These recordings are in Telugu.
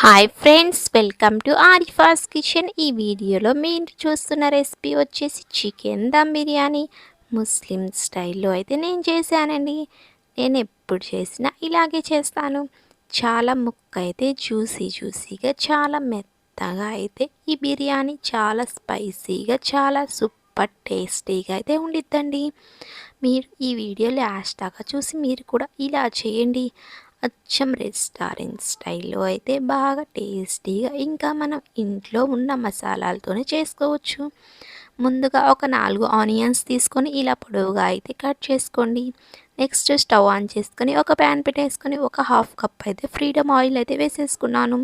Hi friends, welcome to Arifa's kitchen. ఈ వీడియోలో మీరు చూస్తున్న రెసిపీ వచ్చేసి చికెన్ దమ్ బిర్యానీ. ముస్లిం స్టైల్లో అయితే నేను చేశానండి. నేను ఎప్పుడు చేసినా ఇలాగే చేస్తాను. చాలా ముక్క అయితే జ్యూసీగా, చాలా మెత్తగా అయితే ఈ బిర్యానీ చాలా స్పైసీగా, చాలా సూపర్ టేస్టీగా అయితే ఉండిద్దండి. మీరు ఈ వీడియో లాస్ట్ దాకా చూసి మీరు కూడా ఇలా చేయండి. అచ్చం రెస్టారెంట్ స్టైల్లో అయితే బాగా టేస్టీగా, ఇంకా మనం ఇంట్లో ఉన్న మసాలాలతోనే చేసుకోవచ్చు. ముందుగా ఒక 4 ఆనియన్స్ తీసుకొని ఇలా పొడవుగా అయితే కట్ చేసుకోండి. నెక్స్ట్ స్టవ్ ఆన్ చేసుకొని ఒక ప్యాన్ పెట్టేసుకొని ఒక హాఫ్ కప్ అయితే ఫ్రీడమ్ ఆయిల్ అయితే వేసేసుకున్నాను.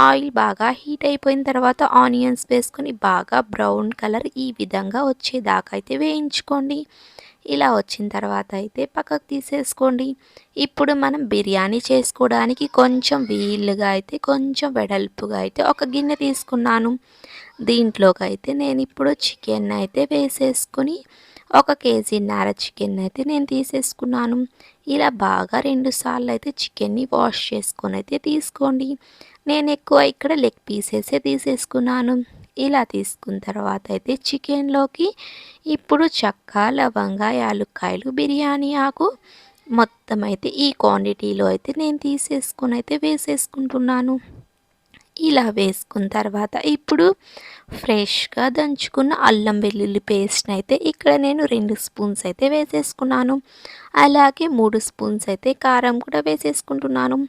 ఆయిల్ బాగా హీట్ అయిపోయిన తర్వాత ఆనియన్స్ వేసుకొని బాగా బ్రౌన్ కలర్ ఈ విధంగా వచ్చేదాకా అయితే వేయించుకోండి. ఇలా వచ్చిన తర్వాత అయితే పక్కకు తీసేసుకోండి. ఇప్పుడు మనం బిర్యానీ చేసుకోవడానికి కొంచెం వీలుగా అయితే, కొంచెం వెడల్పుగా అయితే ఒక గిన్నె తీసుకున్నాను. దీంట్లోకి అయితే నేను ఇప్పుడు చికెన్ అయితే వేసేసుకుని 1 కేజీన్నర చికెన్ అయితే నేను తీసేసుకున్నాను. ఇలా బాగా 2 సార్లు అయితే చికెన్ని వాష్ చేసుకొని అయితే తీసుకోండి. నేను ఎక్కువ ఇక్కడ లెగ్ పీసెసే తీసేసుకున్నాను. ఇలా తీసుకున్న తర్వాత అయితే చికెన్లోకి ఇప్పుడు చెక్క, లవంగా, యాలుక్కాయలు, బిర్యానీ ఆకు మొత్తం అయితే ఈ క్వాంటిటీలో అయితే నేను తీసేసుకొని అయితే వేసేసుకుంటున్నాను. ఇలా వేసుకున్న తర్వాత ఇప్పుడు ఫ్రెష్గా దంచుకున్న అల్లం వెల్లుల్లి పేస్ట్ని అయితే ఇక్కడ నేను 2 స్పూన్స్ అయితే వేసేసుకున్నాను. అలాగే 3 స్పూన్స్ అయితే కారం కూడా వేసేసుకుంటున్నాను.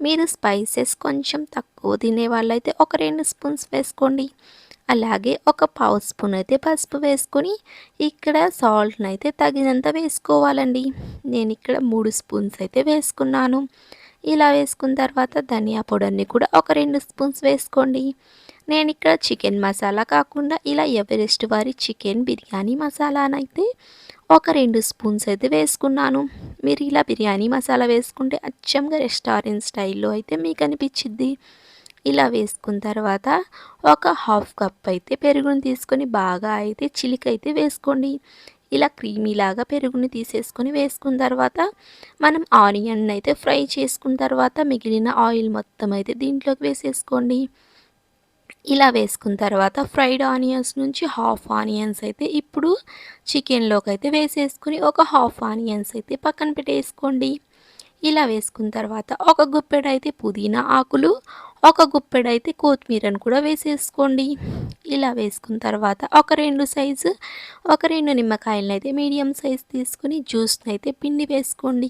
మీరు స్పైసెస్ కొంచెం తక్కువ తినే వాళ్ళైతే ఒక 2 స్పూన్స్ వేసుకోండి. అలాగే ఒక పావు స్పూన్ అయితే పసుపు వేసుకొని ఇక్కడ సాల్ట్ని అయితే తగినంత వేసుకోవాలండి. నేను ఇక్కడ 3 స్పూన్స్ అయితే వేసుకున్నాను. ఇలా వేసుకున్న తర్వాత ధనియా పొడిని కూడా ఒక 2 స్పూన్స్ వేసుకోండి. నేను ఇక్కడ చికెన్ మసాలా కాకుండా ఇలా ఎవరెస్ట్ వారి చికెన్ బిర్యానీ మసాలానైతే ఒక 2 స్పూన్స్ అయితే వేసుకున్నాను. మీరు ఇలా బిర్యానీ మసాలా వేసుకుంటే అచ్చంగా రెస్టారెంట్ స్టైల్లో అయితే మీకు అనిపించిద్ది. ఇలా వేసుకున్న తర్వాత ఒక హాఫ్ కప్ అయితే పెరుగుని తీసుకొని బాగా అయితే చిలికైతే వేసుకోండి. ఇలా క్రీమీలాగా పెరుగుని తీసేసుకొని వేసుకున్న తర్వాత మనం ఆనియన్ అయితే ఫ్రై చేసుకున్న తర్వాత మిగిలిన ఆయిల్ మొత్తం అయితే దీంట్లోకి వేసేసుకోండి. ఇలా వేసుకున్న తర్వాత ఫ్రైడ్ ఆనియన్స్ నుంచి హాఫ్ ఆనియన్స్ అయితే ఇప్పుడు చికెన్లోకి అయితే వేసేసుకుని ఒక హాఫ్ ఆనియన్స్ అయితే పక్కన పెట్టేసుకోండి. ఇలా వేసుకున్న తర్వాత ఒక గుప్పెడైతే పుదీనా ఆకులు, ఒక గుప్పెడైతే కొత్తిమీరను కూడా వేసేసుకోండి. ఇలా వేసుకున్న తర్వాత ఒక 2 నిమ్మకాయలను అయితే మీడియం సైజ్ తీసుకుని జ్యూస్ని అయితే పిండి వేసుకోండి.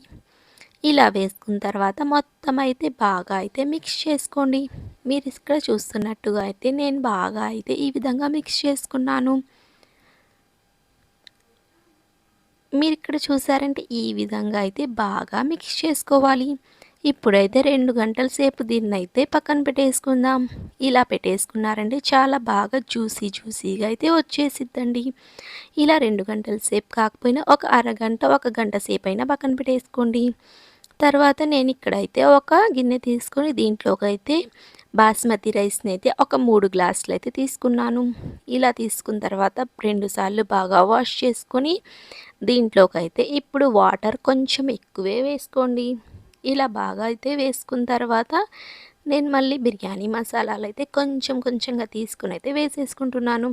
ఇలా వేసుకున్న తర్వాత మొత్తం అయితే బాగా అయితే మిక్స్ చేసుకోండి. మీరు ఇక్కడ చూస్తున్నట్టుగా అయితే నేను బాగా అయితే ఈ విధంగా మిక్స్ చేసుకున్నాను. మీరు ఇక్కడ చూసారంటే ఈ విధంగా అయితే బాగా మిక్స్ చేసుకోవాలి. ఇప్పుడైతే 2 గంటల సేపు దీన్ని అయితే పక్కన పెట్టేసుకుందాం. ఇలా పెట్టేసుకున్నారంటే చాలా బాగా జ్యూసీగా అయితే వచ్చేసిద్దండి. ఇలా 2 గంటల సేపు కాకపోయినా ఒక అరగంట, 1 గంట సేపు అయినా పక్కన పెట్టేసుకోండి. తర్వాత నేను ఇక్కడైతే ఒక గిన్నె తీసుకొని దీంట్లోకైతే బాస్మతి రైస్ని అయితే ఒక 3 గ్లాసులు అయితే తీసుకున్నాను. ఇలా తీసుకున్న తర్వాత 2 సార్లు బాగా వాష్ చేసుకొని దీంట్లోకైతే ఇప్పుడు వాటర్ కొంచెం ఎక్కువే వేసుకోండి. ఇలా బాగా అయితే వేసుకున్న తర్వాత నేను మళ్ళీ బిర్యానీ మసాలాలు అయితే కొంచెంగా తీసుకుని అయితే వేసేసుకుంటున్నాను.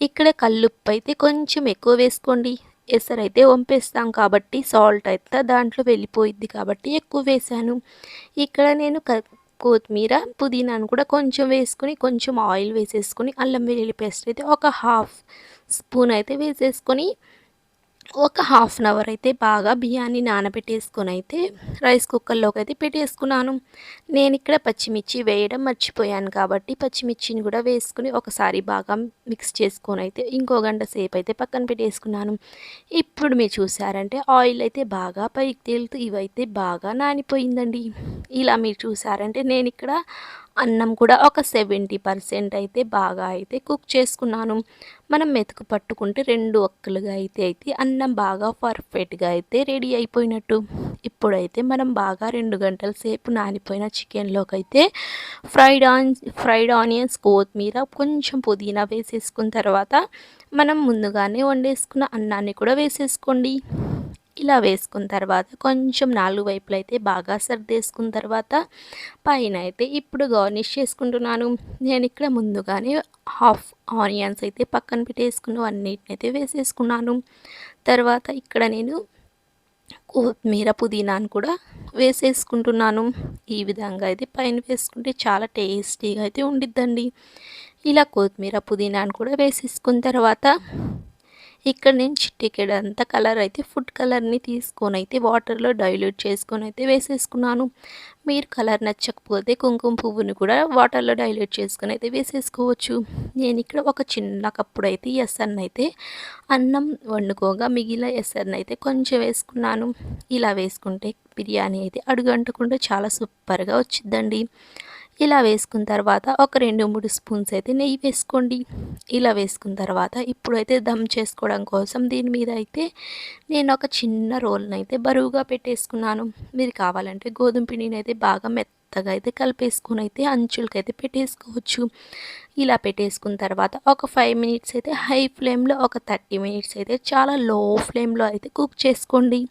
ఇక్కడ కల్లుప్పు అయితే కొంచెం ఎక్కువ వేసుకోండి. ఎసరైతే వంపేస్తాం కాబట్టి సాల్ట్ అయితే దాంట్లో వెళ్ళిపోయిద్ది కాబట్టి ఎక్కువ వేసాను. ఇక్కడ నేను కొత్తిమీర, పుదీనాను కూడా కొంచెం వేసుకొని కొంచెం ఆయిల్ వేసేసుకొని అల్లం వెల్లుల్లి పేస్ట్ అయితే ఒక హాఫ్ స్పూన్ అయితే వేసేసుకొని ఒక హాఫ్ అన్ అవర్ అయితే బాగా బియ్యాన్ని నానబెట్టేసుకొని అయితే రైస్ కుక్కర్లోకి అయితే పెట్టేసుకున్నాను. నేను ఇక్కడ పచ్చిమిర్చి వేయడం మర్చిపోయాను కాబట్టి పచ్చిమిర్చిని కూడా వేసుకుని ఒకసారి బాగా మిక్స్ చేసుకొని అయితే ఇంకో గంట సేపు అయితే పక్కన పెట్టేసుకున్నాను. ఇప్పుడు మీరు చూసారంటే ఆయిల్ అయితే బాగా పైకి తేలుతూ ఇవైతే బాగా నానిపోయిందండి. ఇలా మీరు చూసారంటే నేను ఇక్కడ అన్నం కూడా ఒక 70% అయితే బాగా అయితే కుక్ చేసుకున్నాను. మనం మెతుకు పట్టుకుంటే 2 ఒక్కలుగా అయితే అన్నం బాగా పర్ఫెక్ట్గా అయితే రెడీ అయిపోయినట్టు. ఇప్పుడైతే మనం బాగా 2 గంటల సేపు నానిపోయిన చికెన్లోకి అయితే ఫ్రైడ్ ఆనియన్స్, కొత్తిమీర, కొంచెం పుదీనా వేసేసుకున్న తర్వాత మనం ముందుగానే వండేసుకున్న అన్నాన్ని కూడా వేసేసుకోండి. ఇలా వేసుకున్న తర్వాత కొంచెం 4 వైపులా అయితే బాగా సర్దేసుకున్న తర్వాత పైన అయితే ఇప్పుడు గార్నిష్ చేసుకుంటున్నాను. నేను ఇక్కడ ముందుగానే హాఫ్ ఆనియన్స్ అయితే పక్కన పెట్టేసుకుని అన్నిటినైతే వేసేసుకున్నాను. తర్వాత ఇక్కడ నేను కొత్తిమీర పుదీనాను కూడా వేసేసుకుంటున్నాను. ఈ విధంగా అయితే పైన వేసుకుంటే చాలా టేస్టీగా అయితే ఉండిద్దండి. ఇలా కొత్తిమీర పుదీనాను కూడా వేసేసుకున్న తర్వాత ఇక్కడ నేను చిటికెడంత కలర్ అయితే ఫుడ్ కలర్ని తీసుకొని అయితే వాటర్లో డైల్యూట్ చేసుకొని అయితే వేసేసుకున్నాను. మీరు కలర్ నచ్చకపోతే కుంకుమ పువ్వుని కూడా వాటర్లో డైల్యూట్ చేసుకొని అయితే వేసేసుకోవచ్చు. నేను ఇక్కడ ఒక చిన్న కప్పుడు అయితే ఎసర్ని అయితే అన్నం వండుకోగా మిగిలిన ఎసర్ని అయితే కొంచెం వేసుకున్నాను. ఇలా వేసుకుంటే బిర్యానీ అయితే అడుగంటకుండా చాలా సూపర్గా వచ్చిద్దండి. ఇలా వేసుకున్న తర్వాత ఒక 2-3 స్పూన్స్ అయితే నెయ్యి వేసుకోండి. ఇలా వేసుకున్న తర్వాత ఇప్పుడైతే దమ్ చేసుకోవడం కోసం దీని మీద అయితే నేను ఒక చిన్న రోల్ని అయితే బరువుగా పెట్టేసుకున్నాను. మీరు కావాలంటే గోధుమ పిండిని అయితే బాగా మెత్తగా అయితే కలిపేసుకొని అయితే అంచులకైతే పెట్టేసుకోవచ్చు. ఇలా పెట్టేసుకున్న తర్వాత ఒక 5 మినిట్స్ అయితే హై ఫ్లేమ్లో, ఒక 30 మినిట్స్ అయితే చాలా లో ఫ్లేమ్లో అయితే కుక్ చేసుకోండి.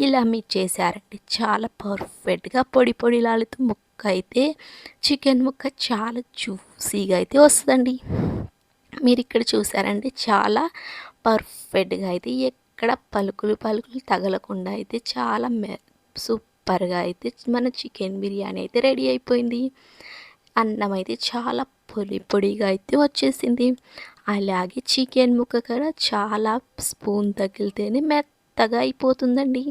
ఇలా మీరు చేశారంటే చాలా పర్ఫెక్ట్గా పొడి పొడిలాడుతూ ముక్క అయితే చికెన్ ముక్క చాలా జ్యూసీగా అయితే వస్తుందండి. మీరు ఇక్కడ చూసారంటే చాలా పర్ఫెక్ట్గా అయితే ఎక్కడ పలుకులు పలుకులు తగలకుండా అయితే చాలా సూపర్గా అయితే మన చికెన్ బిర్యానీ అయితే రెడీ అయిపోయింది. అన్నం అయితే చాలా పొడి పొడిగా అయితే వచ్చేసింది. అలాగే చికెన్ ముక్క కూడా చాలా స్పూన్ తగిలితేనే మెత్తగా అయిపోతుందండి.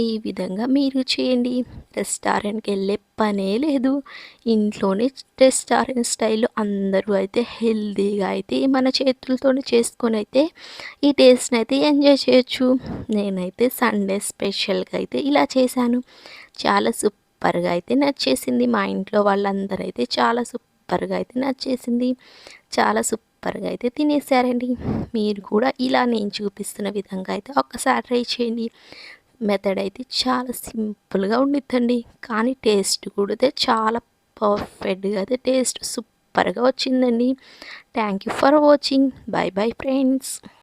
ఈ విధంగా మీరు చేయండి. రెస్టారెంట్కి వెళ్ళే పనే లేదు. ఇంట్లోనే రెస్టారెంట్ స్టైల్లో అందరూ అయితే హెల్తీగా అయితే మన చేతులతోనే చేసుకొని అయితే ఈ టేస్ట్ని అయితే ఎంజాయ్ చేయొచ్చు. నేనైతే సండే స్పెషల్గా అయితే ఇలా చేశాను. చాలా సూపర్గా అయితే నచ్చేసింది. మా ఇంట్లో వాళ్ళందరూ అయితే చాలా సూపర్గా అయితే నచ్చేసింది. చాలా సూపర్గా అయితే తినేసారండి. మీరు కూడా ఇలా నేను చూపిస్తున్న విధంగా అయితే ఒక్కసారి ట్రై చేయండి. మెథడ్ అయితే చాలా సింపుల్గా ఉండిద్దండి, కానీ టేస్ట్ కూడా చాలా పర్ఫెక్ట్గా అయితే టేస్ట్ సూపర్గా వచ్చిందండి. Thank you for watching. By bye friends.